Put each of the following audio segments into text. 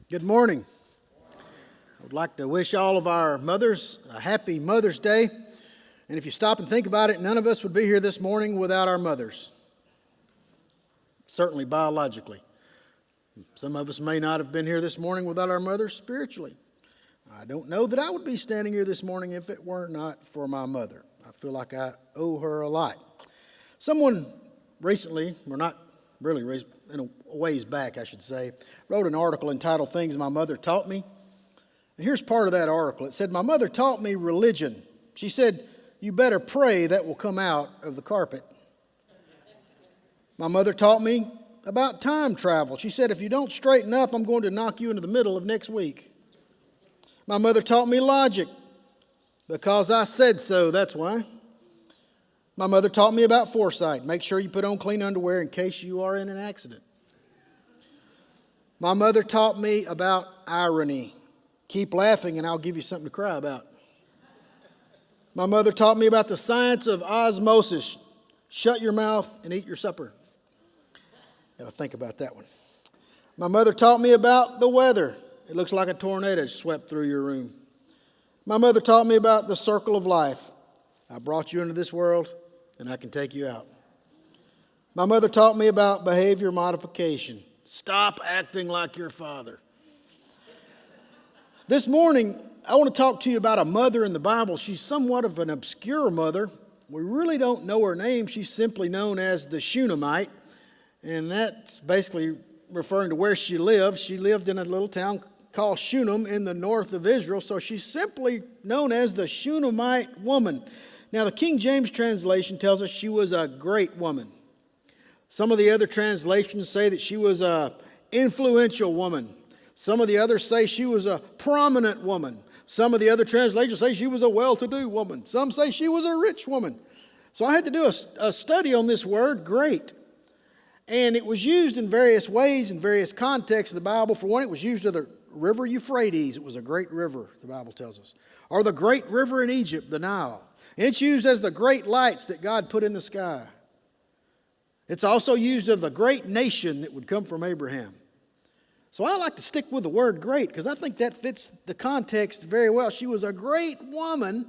Good morning. I would like to wish all of our mothers a happy Mother's Day. And if you stop and think about it, none of us would be here this morning without our mothers. Certainly biologically. Some of us may not have been here this morning without our mothers spiritually. I don't know that I would be standing here this morning if it were not for my mother. I feel like I owe her a lot. Someone recently, or not really in a ways back, I should say, wrote an article entitled Things My Mother Taught Me. And here's part of that article. It said, "My mother taught me religion. She said, you better pray that will come out of the carpet. My mother taught me about time travel. She said, if you don't straighten up, I'm going to knock you into the middle of next week. My mother taught me logic. Because I said so, that's why. My mother taught me about foresight. Make sure you put on clean underwear in case you are in an accident. My mother taught me about irony. Keep laughing and I'll give you something to cry about. My mother taught me about the science of osmosis. Shut your mouth and eat your supper. Gotta think about that one. My mother taught me about the weather. It looks like a tornado swept through your room. My mother taught me about the circle of life. I brought you into this world and I can take you out. My mother taught me about behavior modification. Stop acting like your father. This morning, I want to talk to you about a mother in the Bible. She's somewhat of an obscure mother. We really don't know her name. She's simply known as the Shunammite, and that's basically referring to where she lived. She lived in a little town called Shunem in the north of Israel, so she's simply known as the Shunammite woman. Now, the King James translation tells us she was a great woman. Some of the other translations say that she was an influential woman. Some of the others say she was a prominent woman. Some of the other translations say she was a well-to-do woman. Some say she was a rich woman. So I had to do a study on this word, great. And it was used in various ways, in various contexts of the Bible. For one, it was used of the river Euphrates. It was a great river, the Bible tells us. Or the great river in Egypt, the Nile. And it's used as the great lights that God put in the sky. It's also used of the great nation that would come from Abraham. So I like to stick with the word great because I think that fits the context very well. She was a great woman,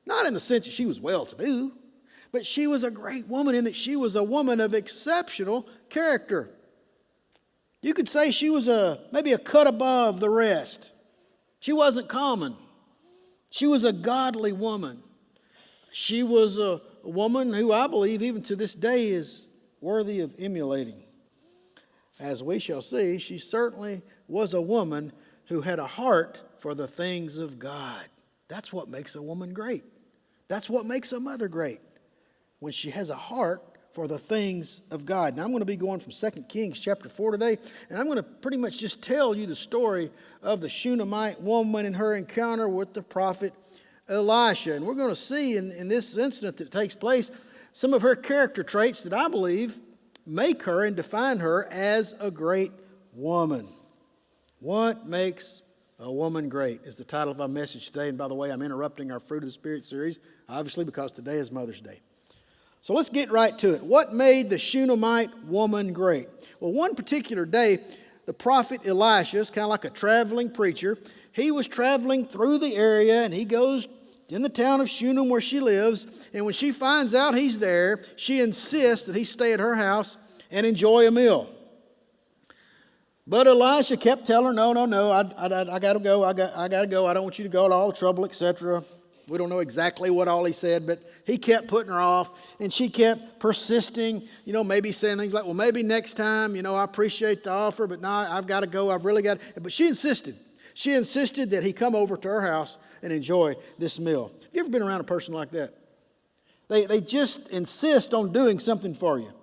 not in the sense that she was well-to-do, but she was a great woman in that she was a woman of exceptional character. You could say she was maybe a cut above the rest. She wasn't common. She was a godly woman. She was a woman who I believe even to this day is worthy of emulating. As we shall see, she certainly was a woman who had a heart for the things of God. That's what makes a woman great. That's what makes a mother great, when she has a heart for the things of God. Now I'm going to be going from 2 Kings chapter 4 today, and I'm going to pretty much just tell you the story of the Shunammite woman and her encounter with the prophet Elisha. And we're going to see in this incident that takes place some of her character traits that I believe make her and define her as a great woman. What makes a woman great is the title of our message today. And by the way, I'm interrupting our Fruit of the Spirit series, obviously because today is Mother's Day. So let's get right to it. What made the Shunammite woman great? Well, one particular day, the prophet Elisha is kind of like a traveling preacher. He was traveling through the area, and he goes in the town of Shunem where she lives. And when she finds out he's there, she insists that he stay at her house and enjoy a meal. But Elisha kept telling her, no, I got to go. I got to go. I don't want you to go to all the trouble, etc. We don't know exactly what all he said, but he kept putting her off, and she kept persisting, maybe saying things like, well, maybe next time, I appreciate the offer, but no, I've got to go. I've really got to. But she insisted. She insisted that he come over to her house and enjoy this meal. Have you ever been around a person like that? They just insist on doing something for you.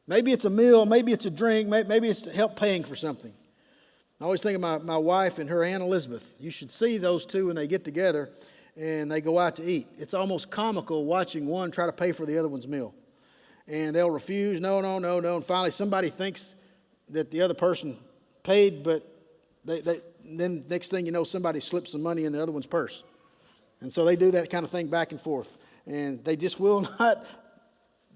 Maybe it's a meal, maybe it's a drink, maybe it's to help paying for something. I always think of my wife and her Aunt Elizabeth. You should see those two when they get together and they go out to eat. It's almost comical watching one try to pay for the other one's meal. And they'll refuse, no. And finally somebody thinks that the other person paid, but then next thing you know, somebody slips some money in the other one's purse. And so they do that kind of thing back and forth. And they just will not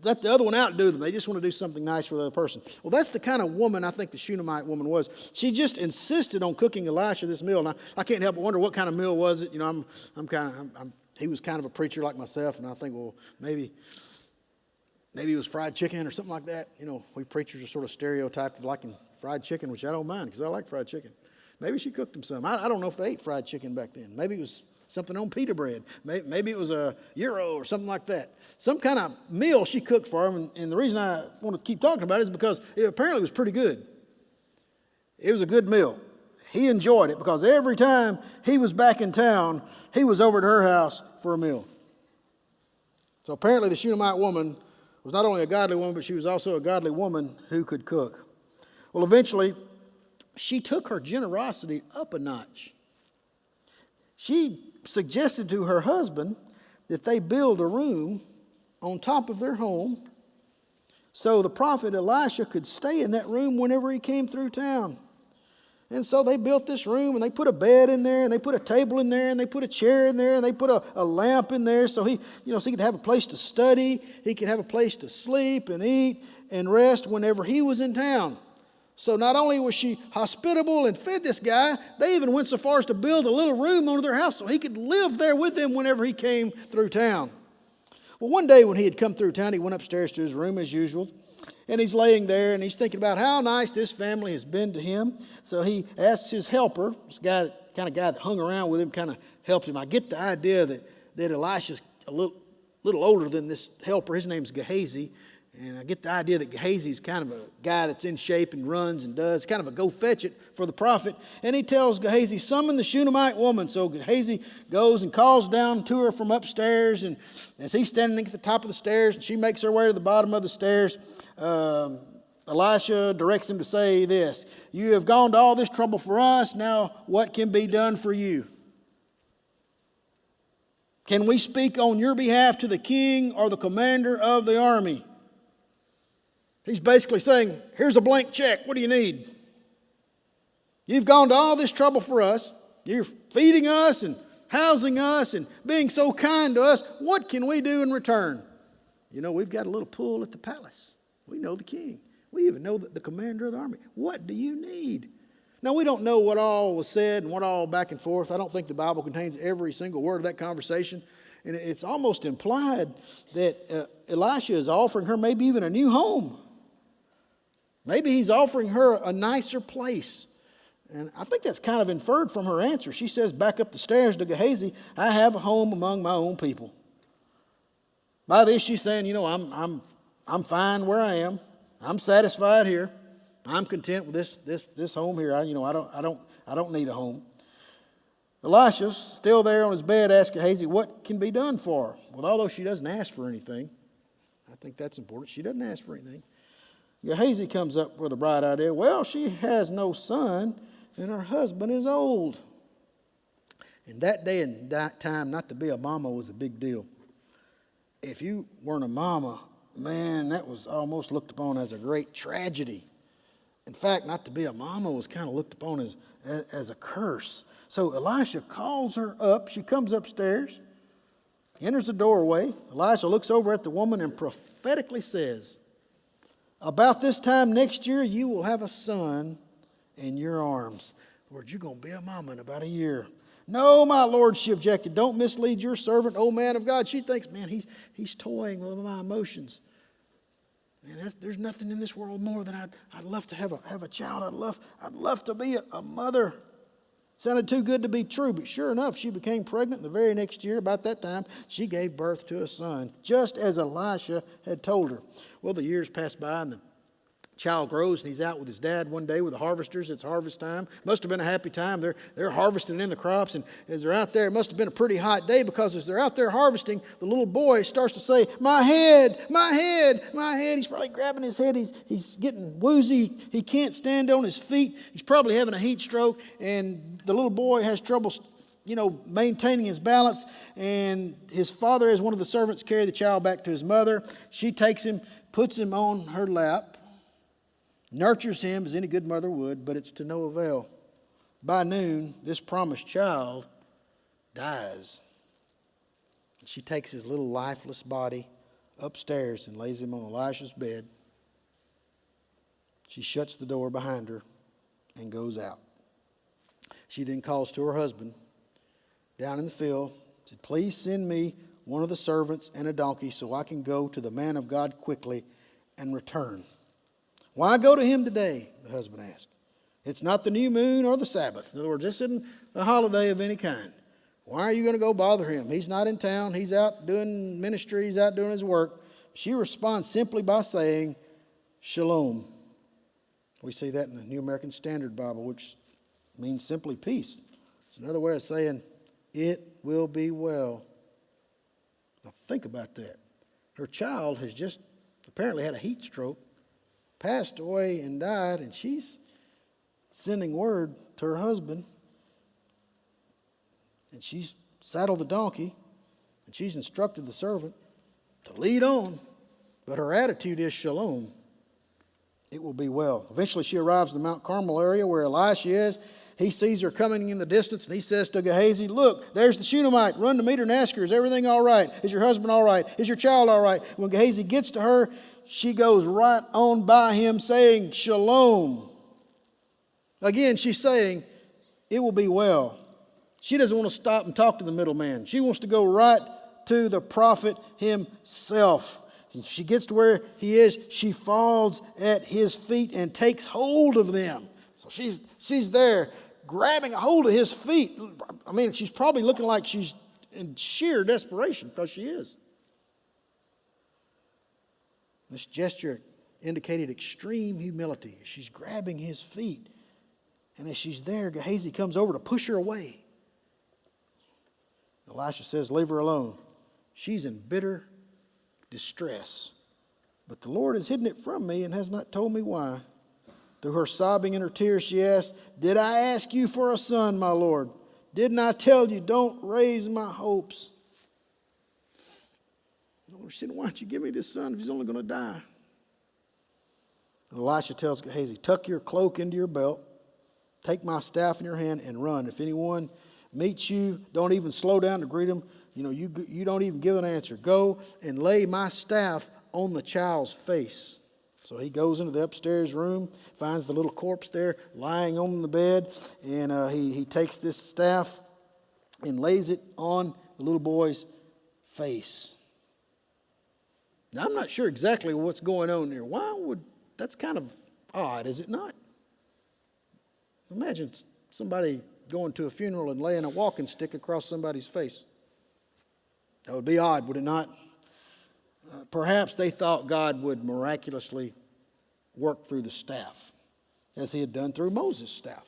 let the other one outdo them. They just want to do something nice for the other person. Well, that's the kind of woman I think the Shunammite woman was. She just insisted on cooking Elisha this meal. Now, I can't help but wonder what kind of meal was it. You know, he was kind of a preacher like myself, and I think, well, maybe it was fried chicken or something like that. You know, we preachers are sort of stereotyped of liking fried chicken, which I don't mind because I like fried chicken. Maybe she cooked him some. I don't know if they ate fried chicken back then. Maybe it was something on pita bread. Maybe it was a gyro or something like that. Some kind of meal she cooked for him. And the reason I want to keep talking about it is because it apparently was pretty good. It was a good meal. He enjoyed it because every time he was back in town, he was over at her house for a meal. So apparently the Shunammite woman was not only a godly woman, but she was also a godly woman who could cook. Well, eventually, she took her generosity up a notch. She suggested to her husband that they build a room on top of their home so the prophet Elisha could stay in that room whenever he came through town. And so they built this room, and they put a bed in there, and they put a table in there, and they put a chair in there, and they put a lamp in there so he could have a place to study, he could have a place to sleep and eat and rest whenever he was in town. So not only was she hospitable and fed this guy, they even went so far as to build a little room under their house so he could live there with them whenever he came through town. Well, one day when he had come through town, he went upstairs to his room as usual. And he's laying there and he's thinking about how nice this family has been to him. So he asks his helper, this guy that hung around with him, kind of helped him. I get the idea that Elisha's a little older than this helper. His name's Gehazi. And I get the idea that Gehazi's kind of a guy that's in shape and runs and does, kind of a go fetch it for the prophet. And he tells Gehazi, summon the Shunammite woman. So Gehazi goes and calls down to her from upstairs. And as he's standing at the top of the stairs and she makes her way to the bottom of the stairs, Elisha directs him to say this: you have gone to all this trouble for us. Now what can be done for you? Can we speak on your behalf to the king or the commander of the army? He's basically saying, here's a blank check. What do you need? You've gone to all this trouble for us. You're feeding us and housing us and being so kind to us. What can we do in return? You know, we've got a little pool at the palace. We know the king. We even know the commander of the army. What do you need? Now, we don't know what all was said and what all back and forth. I don't think the Bible contains every single word of that conversation. And it's almost implied that Elisha is offering her maybe even a new home. Maybe he's offering her a nicer place. And I think that's kind of inferred from her answer. She says back up the stairs to Gehazi, I have a home among my own people. By this she's saying, you know, I'm fine where I am. I'm satisfied here. I'm content with this home here. I don't need a home. Elisha's still there on his bed, asks Gehazi, what can be done for her? Well, although she doesn't ask for anything, I think that's important. She doesn't ask for anything. Gehazi comes up with a bright idea. Well, she has no son, and her husband is old. In that day and that time, not to be a mama was a big deal. If you weren't a mama, man, that was almost looked upon as a great tragedy. In fact, not to be a mama was kind of looked upon as a curse. So Elisha calls her up. She comes upstairs, enters the doorway. Elisha looks over at the woman and prophetically says, about this time next year, you will have a son in your arms. Lord, you're going to be a mama in about a year. No, my Lord, she objected. Don't mislead your servant, O man of God. She thinks, man, he's toying with my emotions. Man, there's nothing in this world more than I'd love to have a child. I'd love to be a mother. Sounded too good to be true, but sure enough, she became pregnant the very next year. About that time, she gave birth to a son, just as Elisha had told her. Well, the years pass by, and the child grows, and he's out with his dad one day with the harvesters. It's harvest time. Must have been a happy time. They're harvesting in the crops, and as they're out there, it must have been a pretty hot day, because as they're out there harvesting, the little boy starts to say, my head, my head, my head. He's probably grabbing his head. He's getting woozy. He can't stand on his feet. He's probably having a heat stroke, and the little boy has trouble, maintaining his balance, and his father, as one of the servants, carry the child back to his mother. She takes him, puts him on her lap, nurtures him as any good mother would, but it's to no avail. By noon, this promised child dies. She takes his little lifeless body upstairs and lays him on Elisha's bed. She shuts the door behind her and goes out. She then calls to her husband down in the field, said, "Please send me one of the servants and a donkey so I can go to the man of God quickly and return." "Why go to him today?" the husband asked. "It's not the new moon or the Sabbath." In other words, this isn't a holiday of any kind. Why are you going to go bother him? He's not in town. He's out doing ministry. He's out doing his work. She responds simply by saying, "Shalom." We see that in the New American Standard Bible, which means simply peace. It's another way of saying, "It will be well." Now think about that. Her child has just apparently had a heat stroke, passed away and died, and she's sending word to her husband. And she's saddled the donkey, and she's instructed the servant to lead on. But her attitude is shalom. It will be well. Eventually she arrives in the Mount Carmel area where Elisha is. He sees her coming in the distance, and he says to Gehazi, "Look, there's the Shunammite. Run to meet her and ask her, is everything all right? Is your husband all right? Is your child all right?" When Gehazi gets to her, she goes right on by him saying, "Shalom." Again, she's saying, "It will be well." She doesn't want to stop and talk to the middleman. She wants to go right to the prophet himself. And she gets to where he is. She falls at his feet and takes hold of them. So she's there grabbing a hold of his feet. I mean, she's probably looking like she's in sheer desperation, because she is. This gesture indicated extreme humility. She's grabbing his feet. And as she's there, Gehazi comes over to push her away. Elisha says, "Leave her alone. She's in bitter distress. But the Lord has hidden it from me and has not told me why." Through her sobbing and her tears, she asked, "Did I ask you for a son, my Lord? Didn't I tell you, don't raise my hopes?" The Lord said, "Why don't you give me this son if he's only going to die?" And Elisha tells Gehazi, "Tuck your cloak into your belt, take my staff in your hand, and run. If anyone meets you, don't even slow down to greet him. You don't even give an answer. Go and lay my staff on the child's face." So he goes into the upstairs room, finds the little corpse there lying on the bed, and he takes this staff and lays it on the little boy's face. Now, I'm not sure exactly what's going on there. That's kind of odd, is it not? Imagine somebody going to a funeral and laying a walking stick across somebody's face. That would be odd, would it not? Perhaps they thought God would miraculously work through the staff, as he had done through Moses' staff.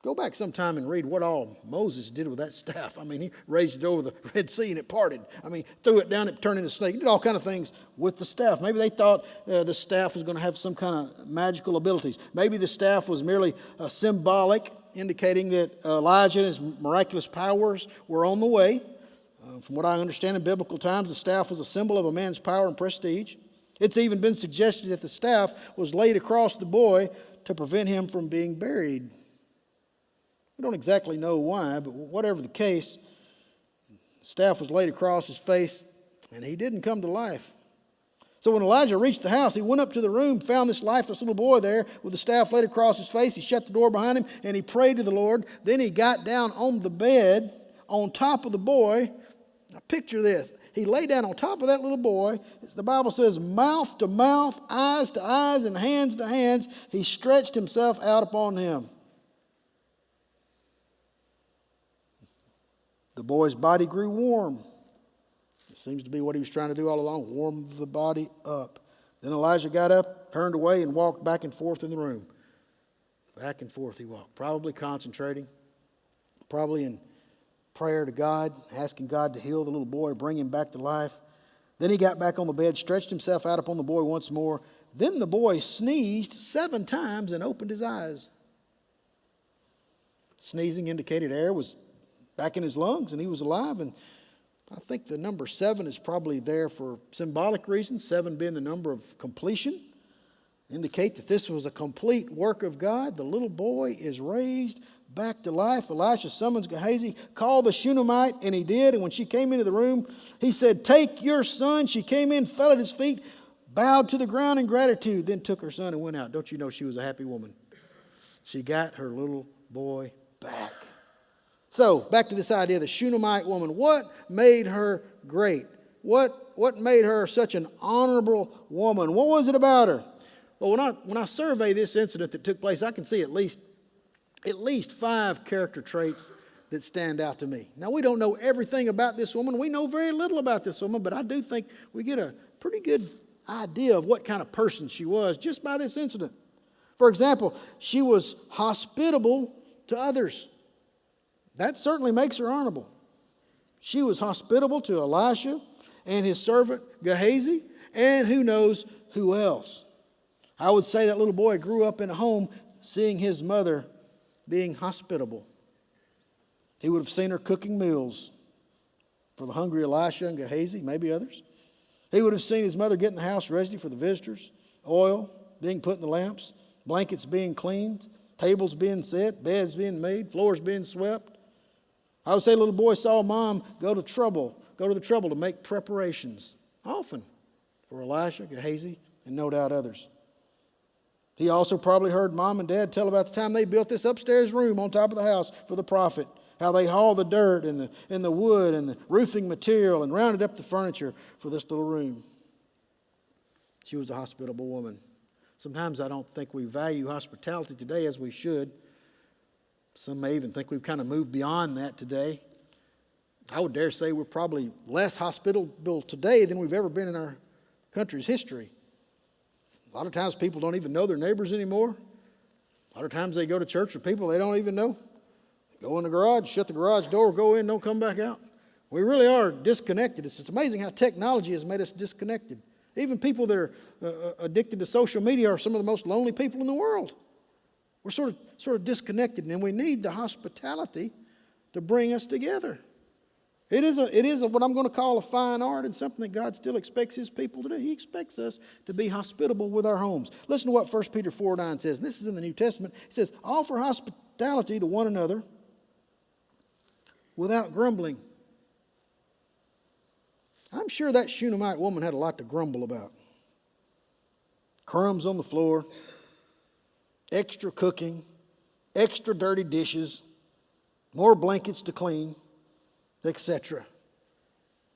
Go back sometime and read what all Moses did with that staff. I mean, he raised it over the Red Sea and it parted. I mean, threw it down, it turned into a snake. He did all kind of things with the staff. Maybe they thought the staff was going to have some kind of magical abilities. Maybe the staff was merely symbolic, indicating that Elijah and his miraculous powers were on the way. From what I understand, in biblical times, the staff was a symbol of a man's power and prestige. It's even been suggested that the staff was laid across the boy to prevent him from being buried. We don't exactly know why, but whatever the case, the staff was laid across his face, and he didn't come to life. So when Elijah reached the house, he went up to the room, found this lifeless little boy there with the staff laid across his face. He shut the door behind him, and he prayed to the Lord. Then he got down on the bed on top of the boy. Now picture this. He lay down on top of that little boy. As the Bible says, mouth to mouth, eyes to eyes, and hands to hands. He stretched himself out upon him. The boy's body grew warm. It seems to be what he was trying to do all along, warm the body up. Then Elijah got up, turned away, and walked back and forth in the room. Back and forth he walked, probably concentrating, probably in prayer to God, asking God to heal the little boy, bring him back to life. Then he got back on the bed, stretched himself out upon the boy once more. Then the boy sneezed 7 times and opened his eyes. Sneezing indicated air was back in his lungs and he was alive. And I think the number 7 is probably there for symbolic reasons, 7 being the number of completion. Indicate that this was a complete work of God. The little boy is raised back to life. Elisha summons Gehazi, call the Shunammite, and he did. And when she came into the room, he said, take your son. She came in, fell at his feet, bowed to the ground in gratitude, then took her son and went out. Don't you know she was a happy woman? She got her little boy back. So, back to this idea of the Shunammite woman. What made her great? What made her such an honorable woman? What was it about her? Well, when I survey this incident that took place, I can see at least 5 character traits that stand out to me. Now, we don't know everything about this woman. We know very little about this woman, but I do think we get a pretty good idea of what kind of person she was just by this incident. For example, she was hospitable to others. That certainly makes her honorable. She was hospitable to Elisha and his servant Gehazi, and who knows who else. I would say that little boy grew up in a home seeing his mother being hospitable. He would have seen her cooking meals for the hungry Elisha and Gehazi, maybe others. He would have seen his mother getting the house ready for the visitors, oil being put in the lamps, blankets being cleaned, tables being set, beds being made, floors being swept. I would say the little boy saw mom go to the trouble to make preparations, often for Elisha, Gehazi, and no doubt others. He also probably heard mom and dad tell about the time they built this upstairs room on top of the house for the prophet, how they hauled the dirt and the wood and the roofing material and rounded up the furniture for this little room. She was a hospitable woman. Sometimes I don't think we value hospitality today as we should. Some may even think we've kind of moved beyond that today. I would dare say we're probably less hospitable today than we've ever been in our country's history. A lot of times people don't even know their neighbors anymore. A lot of times they go to church with people they don't even know. Go in the garage, shut the garage door, go in, don't come back out. We really are disconnected. It's amazing how technology has made us disconnected. Even people that are addicted to social media are some of the most lonely people in the world. We're sort of disconnected, and we need the hospitality to bring us together. It is what I'm going to call a fine art, and something that God still expects His people to do. He expects us to be hospitable with our homes. Listen to what 1 Peter 4:9 says. And this is in the New Testament. It says, offer hospitality to one another without grumbling. I'm sure that Shunammite woman had a lot to grumble about. Crumbs on the floor, extra cooking, extra dirty dishes, more blankets to clean, etc.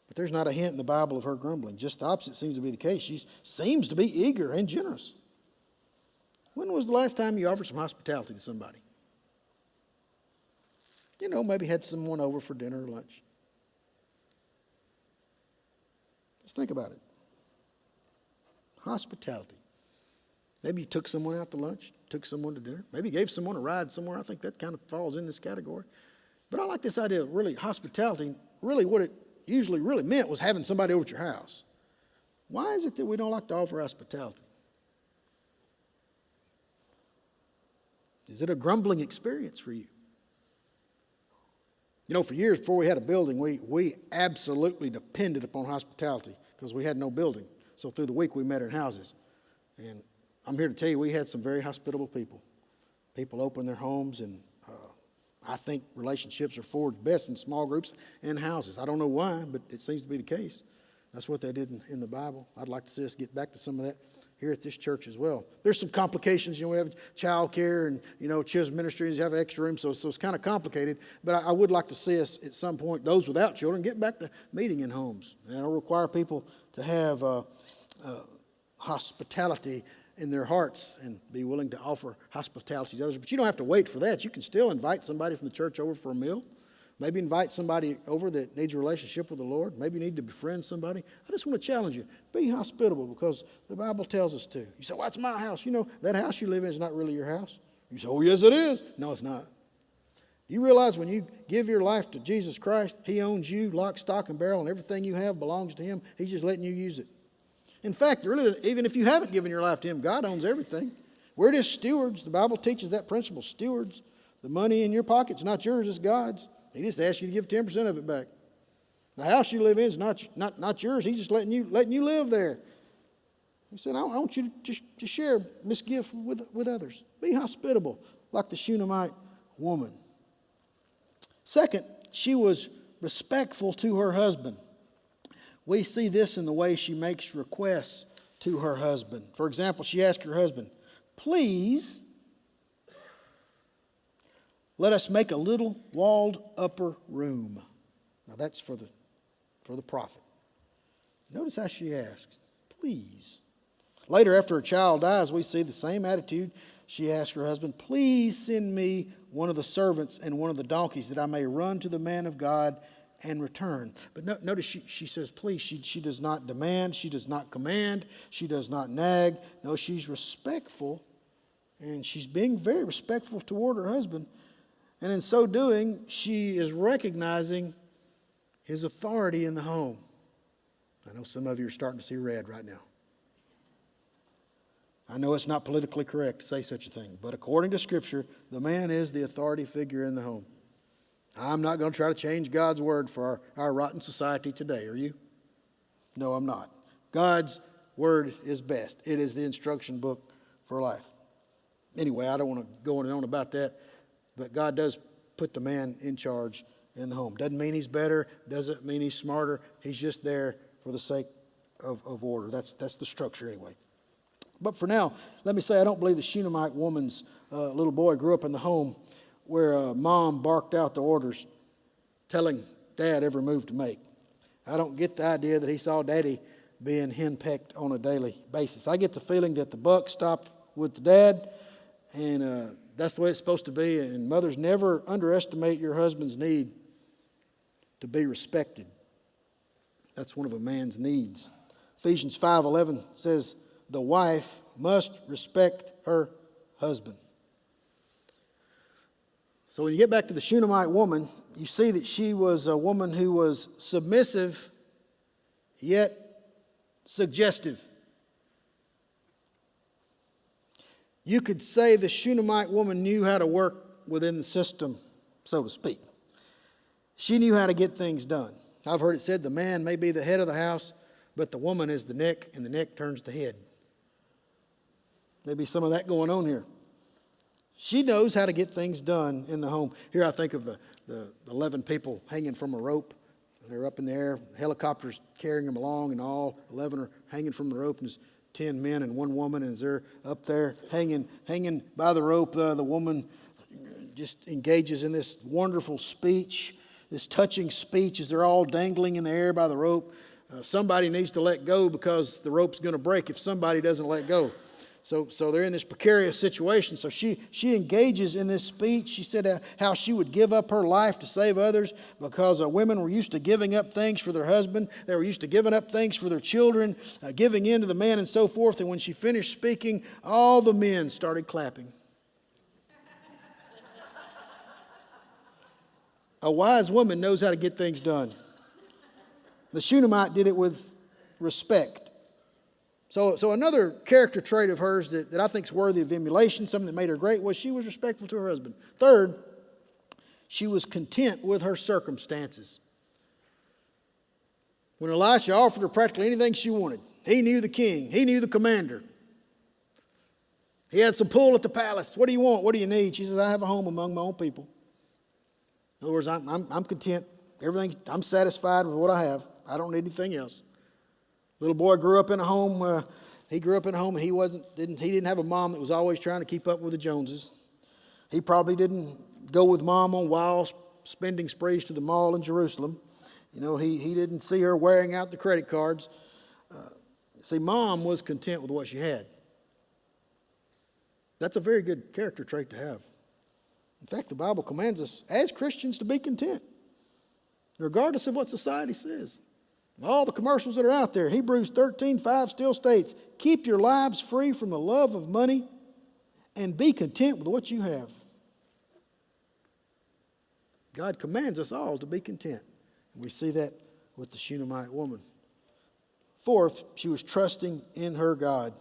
But there's not a hint in the Bible of her grumbling. Just the opposite seems to be the case. She seems to be eager and generous. When was the last time you offered some hospitality to somebody? Maybe had someone over for dinner or lunch. Let's think about it. Hospitality. Maybe you took someone out to lunch, took someone to dinner. Maybe you gave someone a ride somewhere. I think that kind of falls in this category. But I like this idea of really hospitality. Really what it usually really meant was having somebody over at your house. Why is it that we don't like to offer hospitality? Is it a grumbling experience for you? For years before we had a building, we absolutely depended upon hospitality because we had no building. So through the week we met in houses. And I'm here to tell you we had some very hospitable people. People opened their homes, and I think relationships are forged best in small groups and houses. I don't know why, but it seems to be the case. That's what they did in the Bible. I'd like to see us get back to some of that here at this church as well. There's some complications. We have child care and, children's ministries, you have extra room, so it's kind of complicated. But I would like to see us at some point, those without children, get back to meeting in homes. And it'll require people to have hospitality in their hearts and be willing to offer hospitality to others. But you don't have to wait for that. You can still invite somebody from the church over for a meal. Maybe invite somebody over that needs a relationship with the Lord. Maybe you need to befriend somebody. I just want to challenge you. Be hospitable because the Bible tells us to. You say, well, that's my house. That house you live in is not really your house. You say, oh, yes, it is. No, it's not. You realize when you give your life to Jesus Christ, He owns you, lock, stock, and barrel, and everything you have belongs to Him. He's just letting you use it. In fact, really, even if you haven't given your life to Him, God owns everything. We're just stewards. The Bible teaches that principle, stewards. The money in your pocket's not yours, it's God's. He just asks you to give 10% of it back. The house you live in is not yours. He's just letting you live there. He said, I want you to share this gift with others. Be hospitable like the Shunammite woman. Second, she was respectful to her husband. We see this in the way she makes requests to her husband. For example, she asked her husband, "Please, let us make a little walled upper room." Now that's for the prophet. Notice how she asks, "Please." Later, after her child dies, we see the same attitude. She asks her husband, "Please send me one of the servants and one of the donkeys that I may run to the man of God and return." But notice she says, "Please." She does not demand. She does not command. She does not nag. No, she's respectful, and she's being very respectful toward her husband. And in so doing, she is recognizing his authority in the home. I know some of you are starting to see red right now. I know it's not politically correct to say such a thing, but according to Scripture, the man is the authority figure in the home. I'm not going to try to change God's word for our rotten society today, are you? No, I'm not. God's word is best. It is the instruction book for life. Anyway, I don't want to go on and on about that, but God does put the man in charge in the home. Doesn't mean he's better, doesn't mean he's smarter. He's just there for the sake of order. That's the structure anyway. But for now, let me say I don't believe the Shunammite woman's little boy grew up in the home where mom barked out the orders telling dad every move to make. I don't get the idea that he saw daddy being henpecked on a daily basis. I get the feeling that the buck stopped with the dad, and that's the way it's supposed to be. And mothers, never underestimate your husband's need to be respected. That's one of a man's needs. Ephesians 5:11 says, "The wife must respect her husband." So when you get back to the Shunammite woman, you see that she was a woman who was submissive, yet suggestive. You could say the Shunammite woman knew how to work within the system, so to speak. She knew how to get things done. I've heard it said the man may be the head of the house, but the woman is the neck, and the neck turns the head. Maybe some of that going on here. She knows how to get things done in the home. Here I think of the 11 people hanging from a rope. They're up in the air, helicopters carrying them along, and all 11 are hanging from the rope, and there's 10 men and one woman, and as they're up there hanging by the rope, the woman just engages in this wonderful speech, this touching speech as they're all dangling in the air by the rope. Somebody needs to let go because the rope's going to break if somebody doesn't let go. So they're in this precarious situation. So she engages in this speech. She said how she would give up her life to save others because women were used to giving up things for their husband. They were used to giving up things for their children, giving in to the man and so forth. And when she finished speaking, all the men started clapping. A wise woman knows how to get things done. The Shunammite did it with respect. So another character trait of hers that I think is worthy of emulation, something that made her great, was she was respectful to her husband. Third, she was content with her circumstances. When Elisha offered her practically anything she wanted, he knew the king, he knew the commander. He had some pull at the palace. "What do you want? What do you need?" She says, "I have a home among my own people." In other words, I'm content. I'm satisfied with what I have. I don't need anything else. Little boy grew up in a home. He grew up in a home, and he didn't have a mom that was always trying to keep up with the Joneses. He probably didn't go with mom on wild spending sprees to the mall in Jerusalem. You know, he didn't see her wearing out the credit cards. See, mom was content with what she had. That's a very good character trait to have. In fact, the Bible commands us as Christians to be content, regardless of what society says. All the commercials that are out there, Hebrews 13:5 still states, "Keep your lives free from the love of money and be content with what you have." God commands us all to be content. And we see that with the Shunammite woman. Fourth, she was trusting in her God.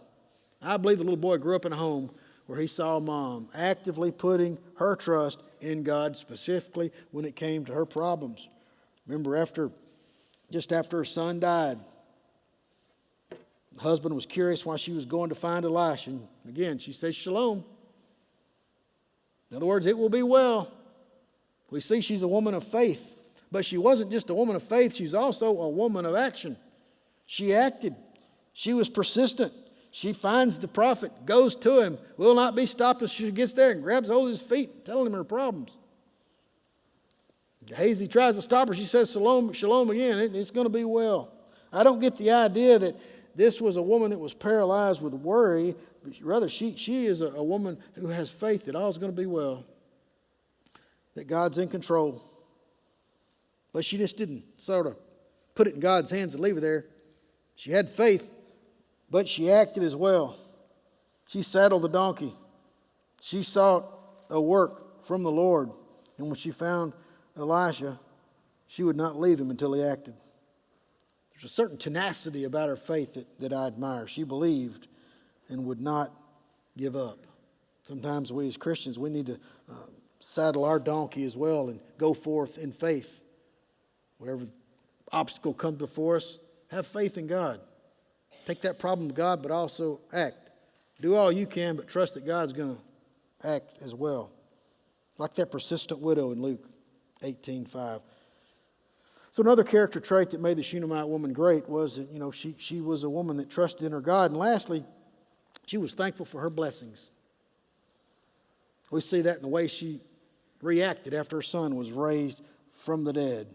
I believe the little boy grew up in a home where he saw mom actively putting her trust in God, specifically when it came to her problems. Remember, just after her son died, the husband was curious why she was going to find Elisha. And again, she says, "Shalom." In other words, it will be well. We see she's a woman of faith. But she wasn't just a woman of faith, she was also a woman of action. She acted. She was persistent. She finds the prophet, goes to him, will not be stopped until she gets there and grabs hold of his feet, telling him her problems. Gehazi tries to stop her. She says, shalom, shalom again. It's going to be well. I don't get the idea that this was a woman that was paralyzed with worry, but rather she is a woman who has faith that all is going to be well, that God's in control. But she just didn't sort of put it in God's hands and leave it there. She had faith, but she acted as well. She saddled the donkey. She sought a work from the Lord. And when she found Elisha, she would not leave him until he acted. There's a certain tenacity about her faith that I admire. She believed and would not give up. Sometimes we as Christians, we need to saddle our donkey as well and go forth in faith. Whatever obstacle comes before us, have faith in God. Take that problem to God, but also act. Do all you can, but trust that God's going to act as well. Like that persistent widow in Luke 18:5. So another character trait that made the Shunammite woman great was that, she was a woman that trusted in her God. And lastly, she was thankful for her blessings. We see that in the way she reacted after her son was raised from the dead.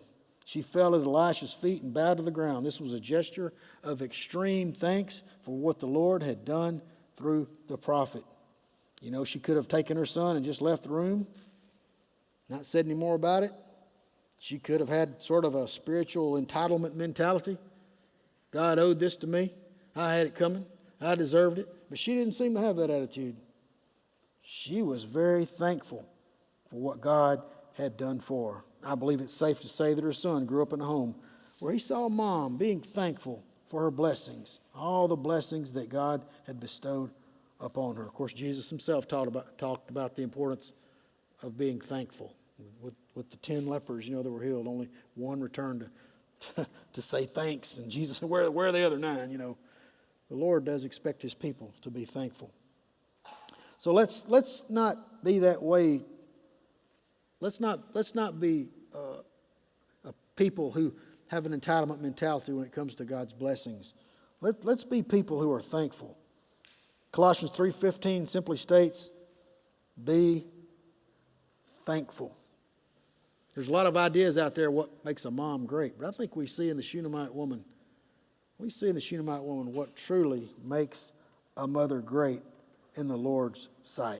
She fell at Elisha's feet and bowed to the ground. This was a gesture of extreme thanks for what the Lord had done through the prophet. She could have taken her son and just left the room, not said any more about it. She could have had sort of a spiritual entitlement mentality. God owed this to me. I had it coming. I deserved it. But she didn't seem to have that attitude. She was very thankful for what God had done for her. I believe it's safe to say that her son grew up in a home where he saw mom being thankful for her blessings, all the blessings that God had bestowed upon her. Of course, Jesus himself talked about the importance of being thankful. With the 10 lepers, that were healed, only one returned to say thanks. And Jesus said, where are the other 9? The Lord does expect his people to be thankful. So let's not be that way. Let's not be people who have an entitlement mentality when it comes to God's blessings. Let's be people who are thankful. Colossians 3:15 simply states, be thankful. There's a lot of ideas out there what makes a mom great, but I think we see in the Shunammite woman what truly makes a mother great in the Lord's sight.